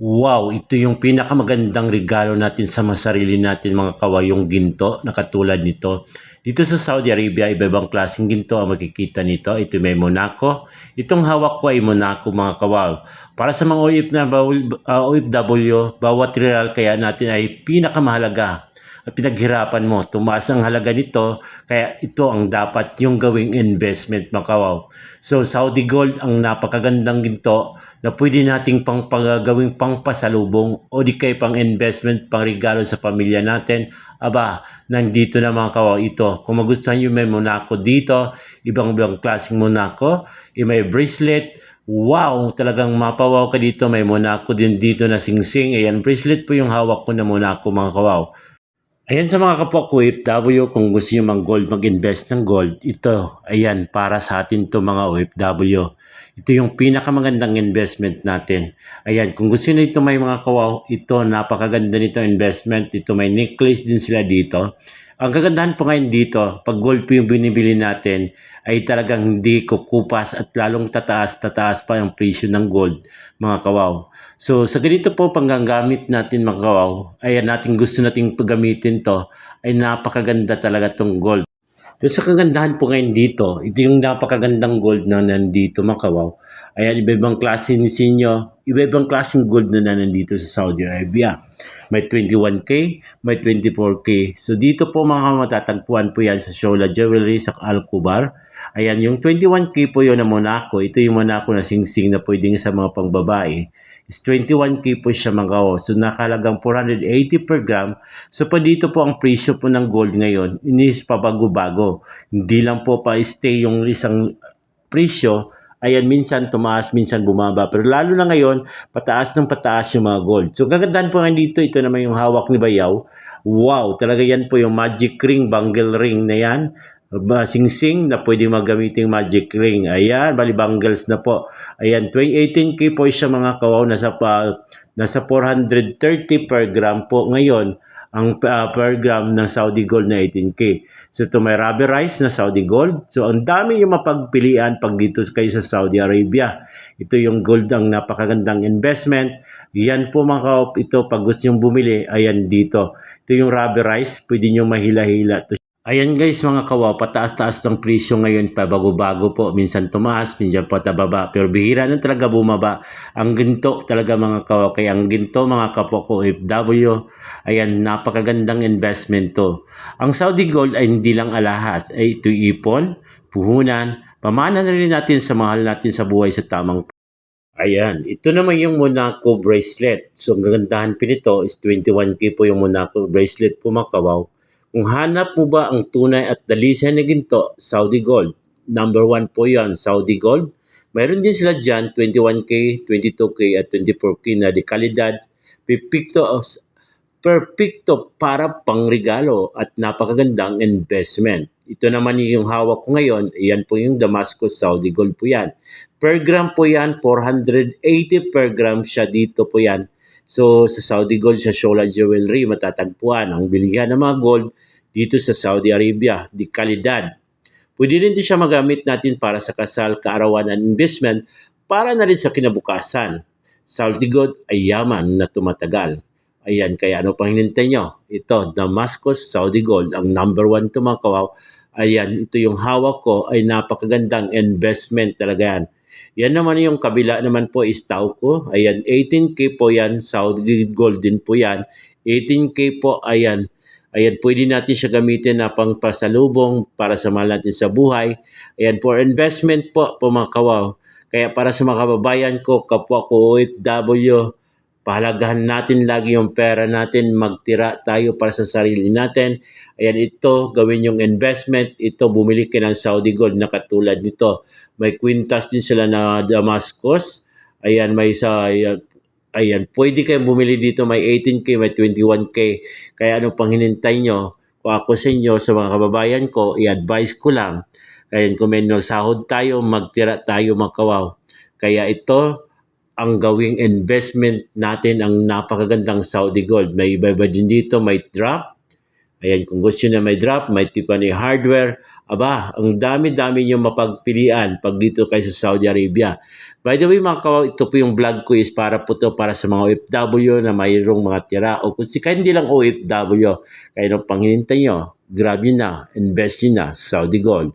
Wow, ito yung pinakamagandang regalo natin sa mga sarili natin mga kaway, yung ginto na katulad nito. Dito sa Saudi Arabia, iba-ibang klaseng ginto ang makikita nito. Ito may Monaco. Itong hawak ko ay Monaco mga kawal. Para sa mga OFW, bawat real kaya natin ay pinakamahalaga at pinaghirapan mo. Tumaas ang halaga nito, kaya ito ang dapat yung gawing investment makawaw. So Saudi Gold ang napakagandang ginto na pwede nating gawing pangpasalubong o di kay pang investment, pang regalo sa pamilya natin. Aba, nandito na mga kawaw ito. Kung magustuhan nyo may Monaco dito, ibang klaseng Monaco, may bracelet. Wow, talagang mapawaw ka dito. May Monaco din dito na singsing. Ayan, bracelet po yung hawak ko na Monaco mga kawaw. Ayan sa mga kapwa ko OFW, kung gusto nyo mag-gold, mag-invest ng gold, ito, ayan, para sa atin to mga OFW. Ito yung pinakamagandang investment natin. Ayan, kung gusto nyo ito may mga kawaw, ito, napakaganda nito investment. Ito may necklace din sila dito. Ang kagandahan po ngayon dito, pag gold po yung binibili natin, ay talagang hindi kukupas at lalong tataas pa ang presyo ng gold, mga kawaw. So sa ganito po panggagamit natin mga kawaw, ay natin gusto nating paggamitin to, ay napakaganda talaga tong gold. So sa kagandahan po ngayon dito, ito yung napakagandang gold na nandito mga kawaw. Ayan, iba-ibang klase ni Sinyo, iba-ibang klaseng gold na nandito sa Saudi Arabia. May 21K, may 24K. So dito po mga matatagpuan po yan sa Shola Jewelry sa Al-Kubar. Ayan, yung 21K po yun na Monaco. Ito yung Monaco na singsing na pwedeng sa mga pangbabae. Is 21K po siya mga kawaw. So nakalagang 480 per gram. So pa dito po ang presyo po ng gold ngayon, inis pa bago-bago. Hindi lang po pa-stay yung isang presyo. Ayan, minsan tumaas, minsan bumaba. Pero lalo na ngayon, pataas ng pataas yung mga gold. So, kagandahan po nga dito, ito naman yung hawak ni Bayaw. Wow, talaga yan po yung magic ring, bangle ring na yan. Sing-sing na pwede magamiting magic ring. Ayan, bali bangles na po. Ayan, 18K po siya mga kawaw, nasa 430 per gram po ngayon ang per gram ng Saudi Gold na 18K. So ito may rubberized na Saudi Gold. So ang dami yung mapagpilian pag dito kayo sa Saudi Arabia. Ito yung gold ang napakagandang investment. Yan po mga kaup, ito pag gusto nyo bumili, ayan dito. Ito yung rubberized, pwede nyo mahila-hila. Ayan guys mga kawaw, pataas-taas ng presyo ngayon pa bago-bago po. Minsan tumaas, minsan patababa. Pero bihira na talaga bumaba. Ang ginto talaga mga kawaw. Kaya ang ginto mga kapwa ko OFW, ayan napakagandang investment to. Ang Saudi Gold ay hindi lang alahas. Ay ito ipon, puhunan, pamana na rin natin sa mahal natin sa buhay sa tamang. Ayan, ito naman yung Monaco bracelet. So ang gagandahan po nito is 21K po yung Monaco bracelet po mga kawaw. Kung hanap mo ba ang tunay at dalisay na ginto, Saudi Gold. Number 1 po yan, Saudi Gold. Mayroon din sila dyan, 21K, 22K at 24K na de kalidad. Perfecto para pangregalo at napakagandang investment. Ito naman yung hawak ko ngayon, yan po yung Damascus Saudi Gold po yan. Per gram po yan, 480 per gram siya dito po yan. So sa Saudi Gold, sa Shola Jewelry, matatagpuan ang bilihan ng mga gold dito sa Saudi Arabia, di kalidad. Pwede rin din siya magamit natin para sa kasal, kaarawan at investment para na rin sa kinabukasan. Saudi Gold ay yaman na tumatagal. Ayan, kaya ano pang hinintay nyo? Ito, Damascus Saudi Gold, ang number 1 to mga kawaw. Ayan, ito yung hawak ko ay napakagandang investment talaga yan. Yan naman yung kabila naman po is tao ko. Ayan, 18K po yan. Saudi Gold din po yan. 18K po, ayan. Ayan, pwede natin siya gamitin na pangpasalubong para sa mahal natin sa buhay. Ayan, for investment po mga kawaw. Kaya para sa mga kababayan ko, kapwa ko OFW, pahalagahan natin lagi yung pera natin, magtira tayo para sa sarili natin. Ayan, ito, gawin yung investment. Ito, bumili ka ng Saudi Gold na katulad nito. May kwintas din sila na Damascus. Ayan, ayan, pwede kayong bumili dito. May 18K, may 21K. Kaya ano pang hinintay nyo? Kung ako sa inyo, sa mga kababayan ko, i-advise ko lang. Ayan, kung may sahod tayo, magtira tayo mga kawaw. Kaya ito, ang gawing investment natin ang napakagandang Saudi Gold. May iba din dito, may drop. Ayan, kung gusto na may drop, may Tiffany hardware. Aba, ang dami-dami niyong mapagpilian pag dito kayo sa Saudi Arabia. By the way mga kawaw, ito po yung vlog ko is para po to para sa mga OFW na mayroong mga tira o kung si hindi lang OFW, kayo nang panghihintay nyo, grab nyo na, invest nyo na, Saudi Gold.